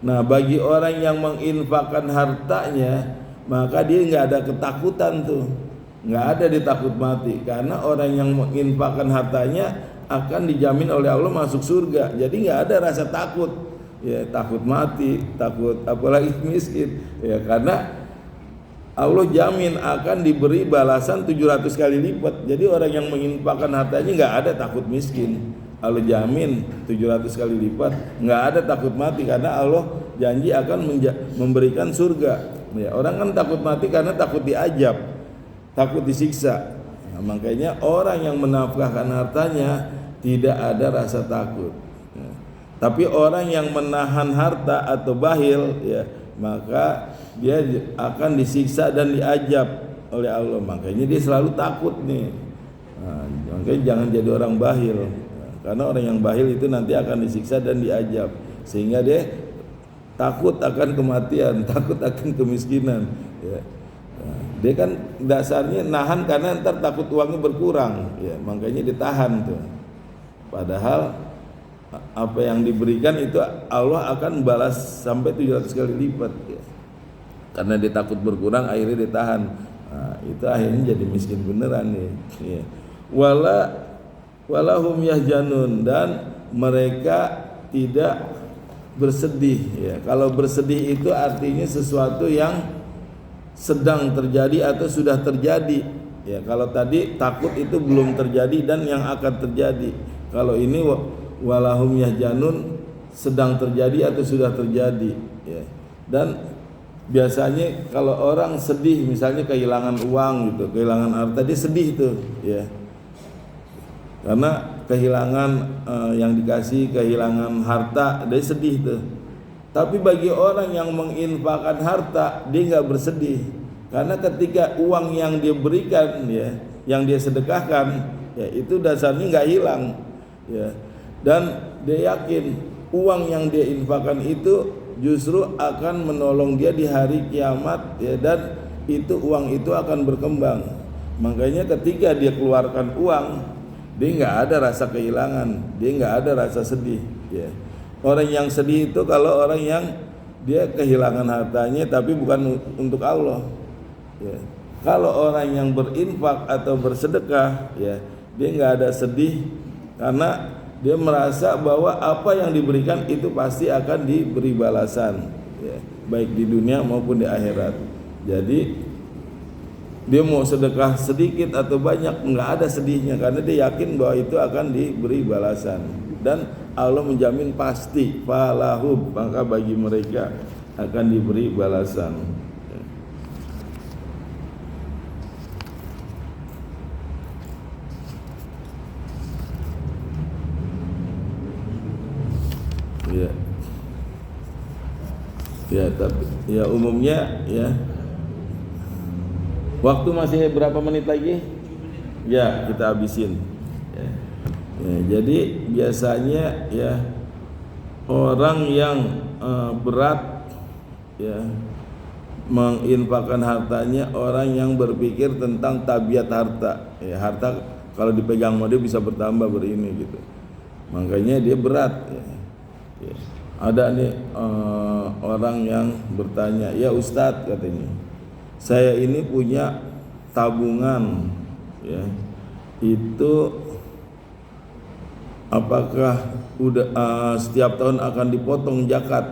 Nah, bagi orang yang menginfakkan hartanya, maka dia nggak ada ketakutan tuh, nggak ada dia takut mati, karena orang yang menginfakkan hartanya akan dijamin oleh Allah masuk surga. Jadi nggak ada rasa takut ya, takut mati, takut apalagi miskin ya, karena Allah jamin akan diberi balasan 700 kali lipat. Jadi orang yang menginfakkan hartanya nggak ada takut miskin, Allah jamin 700 kali lipat. Nggak ada takut mati karena Allah janji akan memberikan surga ya. Orang kan takut mati karena takut diazab, takut disiksa. Nah, makanya orang yang menafkahkan hartanya tidak ada rasa takut ya. Tapi orang yang menahan harta atau bakhil ya, maka dia akan disiksa dan diazab oleh Allah. Makanya dia selalu takut nih. Nah, makanya jangan jadi orang bakhil ya. Karena orang yang bakhil itu nanti akan disiksa dan diazab, sehingga dia takut akan kematian, takut akan kemiskinan ya. Nah, dia kan dasarnya nahan karena ntar takut uangnya berkurang ya, makanya ditahan tuh. Padahal apa yang diberikan itu Allah akan balas sampai 700 kali lipat ya. Karena dia takut berkurang akhirnya ditahan. Nah, itu akhirnya jadi miskin beneran nih ya. Walahum yahjanun, dan mereka tidak bersedih ya. Kalau bersedih itu artinya sesuatu yang sedang terjadi atau sudah terjadi ya. Kalau tadi takut itu belum terjadi dan yang akan terjadi. Kalau ini walahum yahjanun sedang terjadi atau sudah terjadi ya. Dan biasanya kalau orang sedih, misalnya kehilangan uang gitu, kehilangan harta, dia sedih tuh ya. Karena kehilangan yang dikasih, kehilangan harta, dia sedih tuh. Tapi bagi orang yang menginfakkan harta, dia nggak bersedih, karena ketika uang yang dia berikan ya, yang dia sedekahkan ya, itu dasarnya nggak hilang ya. Dan dia yakin uang yang dia infakkan itu justru akan menolong dia di hari kiamat ya, dan itu uang itu akan berkembang. Makanya ketika dia keluarkan uang, dia nggak ada rasa kehilangan, dia nggak ada rasa sedih ya. Orang yang sedih itu kalau orang yang dia kehilangan hartanya tapi bukan untuk Allah ya. Kalau orang yang berinfak atau bersedekah ya, dia nggak ada sedih karena dia merasa bahwa apa yang diberikan itu pasti akan diberi balasan ya, baik di dunia maupun di akhirat. Jadi dia mau sedekah sedikit atau banyak nggak ada sedihnya, karena dia yakin bahwa itu akan diberi balasan dan Allah menjamin pasti falahum, maka bagi mereka akan diberi balasan. Ya, ya, tapi ya umumnya ya. Waktu masih berapa menit lagi? Ya, kita habisin. Ya. Ya, jadi biasanya ya orang yang berat ya menginfakkan hartanya, orang yang berpikir tentang tabiat harta. Ya, harta kalau dipegang dia bisa bertambah berini gitu. Makanya dia berat. Ya. Ya. Ada nih orang yang bertanya, ya Ustadz katanya, saya ini punya tabungan, ya, itu apakah udah setiap tahun akan dipotong zakat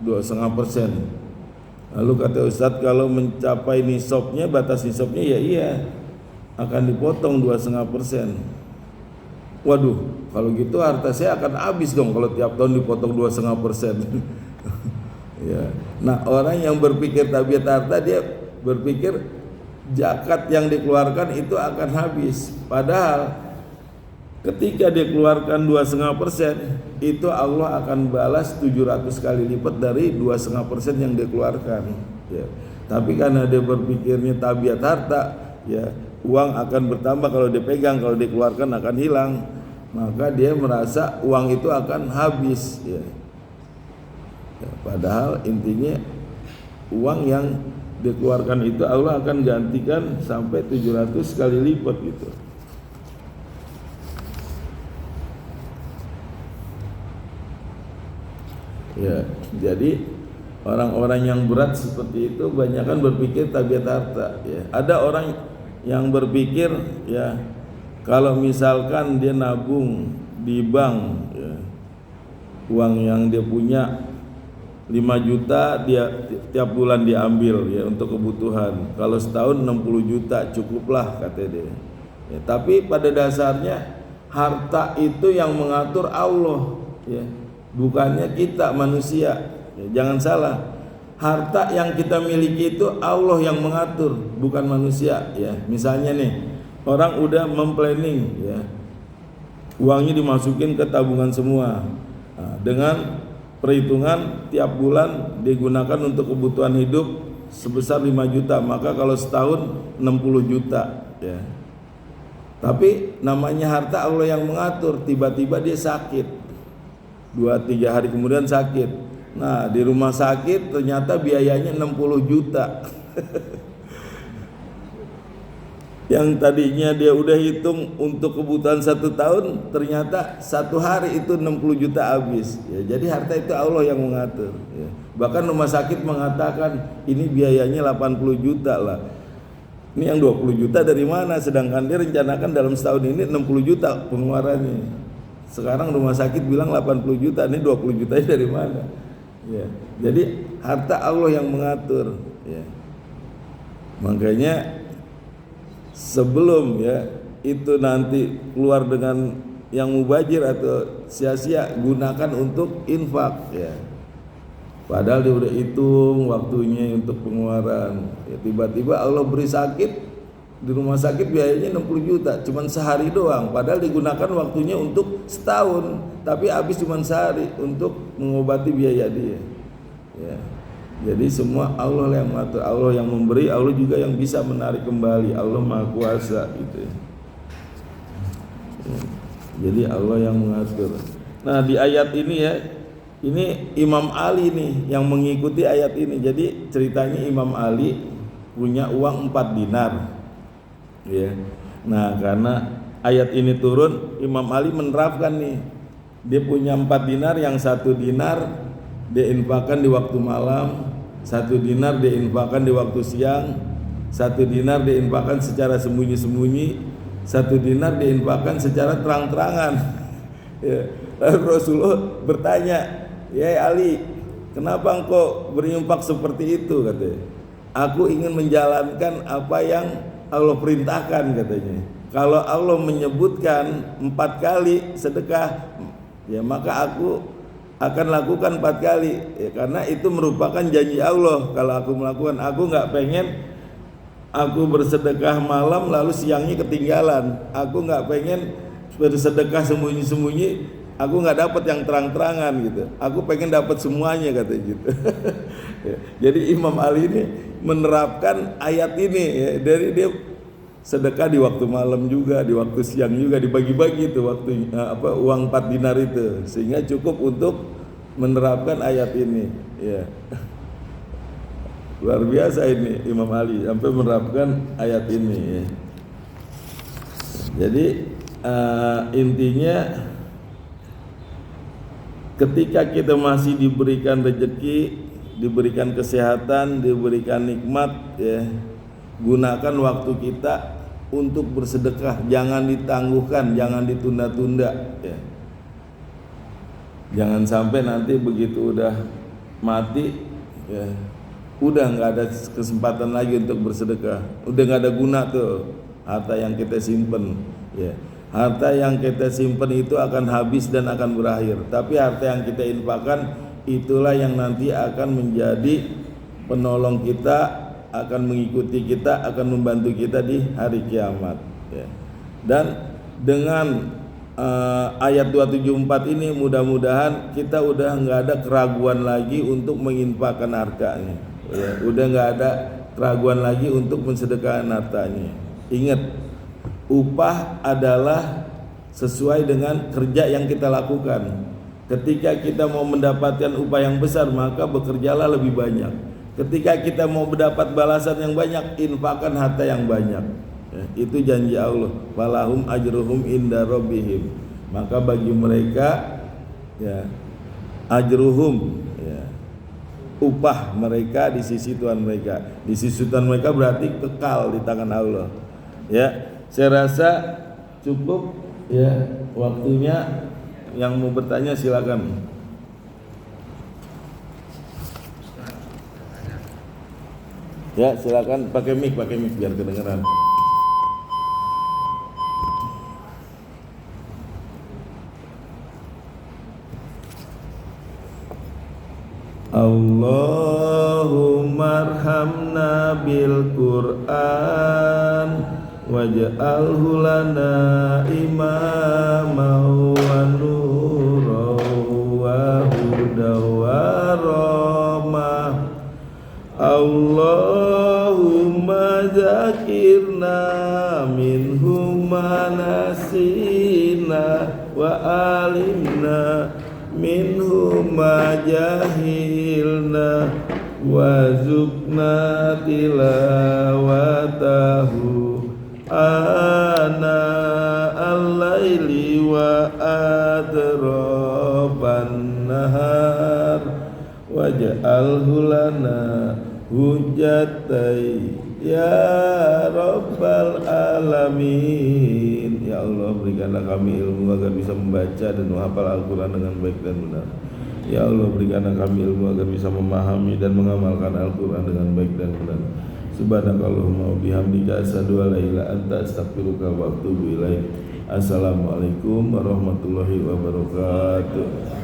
2,5%? Lalu kata Ustadz, kalau mencapai nisabnya, batas nisabnya, ya iya akan dipotong 2,5%. Waduh, kalau gitu harta saya akan habis dong kalau tiap tahun dipotong 2,5%. Ya. Nah, orang yang berpikir tabiat harta, dia berpikir zakat yang dikeluarkan itu akan habis. Padahal ketika dia keluarkan 2,5%, itu Allah akan balas 700 kali lipat dari 2,5% yang dia keluarkan. Ya. Tapi karena dia berpikirnya tabiat harta, ya, uang akan bertambah kalau dipegang, kalau dikeluarkan akan hilang, maka dia merasa uang itu akan habis, ya. Ya, padahal intinya uang yang dikeluarkan itu Allah akan gantikan sampai 700 kali lipat gitu. Ya, jadi orang-orang yang berat seperti itu banyakan berpikir tabiat harta, ya. Ada orang yang berpikir, ya, kalau misalkan dia nabung di bank, ya, uang yang dia punya 5 juta, dia tiap bulan diambil, ya, untuk kebutuhan. Kalau setahun 60 juta cukuplah, kata dia. Ya, tapi pada dasarnya harta itu yang mengatur Allah, ya, bukannya kita manusia. Ya, jangan salah. Harta yang kita miliki itu Allah yang mengatur, bukan manusia, ya. Misalnya nih, orang udah memplanning, ya, uangnya dimasukin ke tabungan semua, nah, dengan perhitungan tiap bulan digunakan untuk kebutuhan hidup sebesar 5 juta, maka kalau setahun 60 juta, ya. Tapi namanya harta Allah yang mengatur. Tiba-tiba dia sakit, 2-3 hari kemudian sakit. Nah, di rumah sakit ternyata biayanya 60 juta. Yang tadinya dia udah hitung untuk kebutuhan 1 tahun, ternyata 1 hari itu 60 juta habis, ya. Jadi harta itu Allah yang mengatur, ya. Bahkan rumah sakit mengatakan ini biayanya 80 juta lah. Ini yang 20 juta dari mana? Sedangkan dia rencanakan dalam setahun ini 60 juta pengeluarannya. Sekarang rumah sakit bilang 80 juta, ini 20 jutanya dari mana? Ya, jadi harta Allah yang mengatur, ya. Makanya sebelum, ya, itu nanti keluar dengan yang mubazir atau sia-sia, gunakan untuk infak, ya. Padahal dia udah hitung waktunya untuk pengeluaran, ya, tiba-tiba Allah beri sakit, di rumah sakit biayanya 60 juta, cuman sehari doang, padahal digunakan waktunya untuk setahun, tapi habis cuman sehari untuk mengobati biaya dia, ya. Jadi semua Allah yang mengatur, Allah yang memberi, Allah juga yang bisa menarik kembali, Allah Maha Kuasa, gitu, ya. Jadi Allah yang mengatur. Nah, di ayat ini, ya, ini Imam Ali nih yang mengikuti ayat ini. Jadi ceritanya Imam Ali punya uang 4 dinar. Ya. Nah, karena ayat ini turun, Imam Ali menerapkan nih. Dia punya 4 dinar, yang 1 dinar dia infakkan di waktu malam, 1 dinar dia infakkan di waktu siang, 1 dinar dia infakkan secara sembunyi-sembunyi, 1 dinar dia infakkan secara terang-terangan. Ya. Lalu Rasulullah bertanya, "Ya Ali, kenapa engkau berinfak seperti itu?" katanya. "Aku ingin menjalankan apa yang Allah perintahkan," katanya. Kalau Allah menyebutkan 4 kali sedekah, ya maka aku akan lakukan 4 kali, ya, karena itu merupakan janji Allah. Kalau aku melakukan, aku nggak pengen aku bersedekah malam lalu siangnya ketinggalan. Aku nggak pengen bersedekah sembunyi-sembunyi, aku nggak dapat yang terang-terangan, gitu. Aku pengen dapat semuanya, katanya gitu. Ya, jadi Imam Ali ini menerapkan ayat ini, ya, dari dia sedekah di waktu malam juga, di waktu siang juga, dibagi-bagi itu waktu uang 4 dinar itu, sehingga cukup untuk menerapkan ayat ini, ya. Luar biasa ini Imam Ali sampai menerapkan ayat ini, ya. Jadi intinya ketika kita masih diberikan rezeki, diberikan kesehatan, diberikan nikmat, ya, gunakan waktu kita untuk bersedekah, jangan ditangguhkan, jangan ditunda-tunda, ya. Jangan sampai nanti begitu udah mati, ya, udah nggak ada kesempatan lagi untuk bersedekah, udah nggak ada guna tuh harta yang kita simpen, ya. Harta yang kita simpen itu akan habis dan akan berakhir, tapi harta yang kita infakkan itulah yang nanti akan menjadi penolong kita, akan mengikuti kita, akan membantu kita di hari kiamat, ya. Dan dengan ayat 274 ini mudah-mudahan kita udah nggak ada keraguan lagi untuk menginfakkan hartanya, ya. Udah nggak ada keraguan lagi untuk mensedekahkan hartanya. Ingat, upah adalah sesuai dengan kerja yang kita lakukan. Ketika kita mau mendapatkan upah yang besar, maka bekerjalah lebih banyak. Ketika kita mau mendapat balasan yang banyak, infakkan harta yang banyak, ya. Itu janji Allah, walahum ajruhum inda rabbihim. Maka bagi mereka, ya, ajruhum, ya, upah mereka di sisi Tuhan mereka. Di sisi Tuhan mereka berarti kekal di tangan Allah, ya. Saya rasa cukup, ya, waktunya. Yang mau bertanya silakan. Ya, silakan pakai mic biar kedengaran. Allahumma arhamna bil Qur'an waj'alhu lana imaman wa nuran wa hudan wa rahmah. Allahumma zakirna minhum ma nasina wa alimna minhum ma jahilna warzuqna tilawatahu ana al-laili wa adraban nahar waj'alhu lana hujjatai ya rabbal alamin. Ya Allah, berikanlah kami ilmu agar bisa membaca dan menghafal Al-Quran dengan baik dan benar. Ya Allah, berikanlah kami ilmu agar bisa memahami dan mengamalkan Al-Quran dengan baik dan benar. Subhanakallahumma wa bihamdika asyhadu an la ilaha illa anta astaghfiruka wa atubu ilaik. Assalamualaikum warahmatullahi wabarakatuh.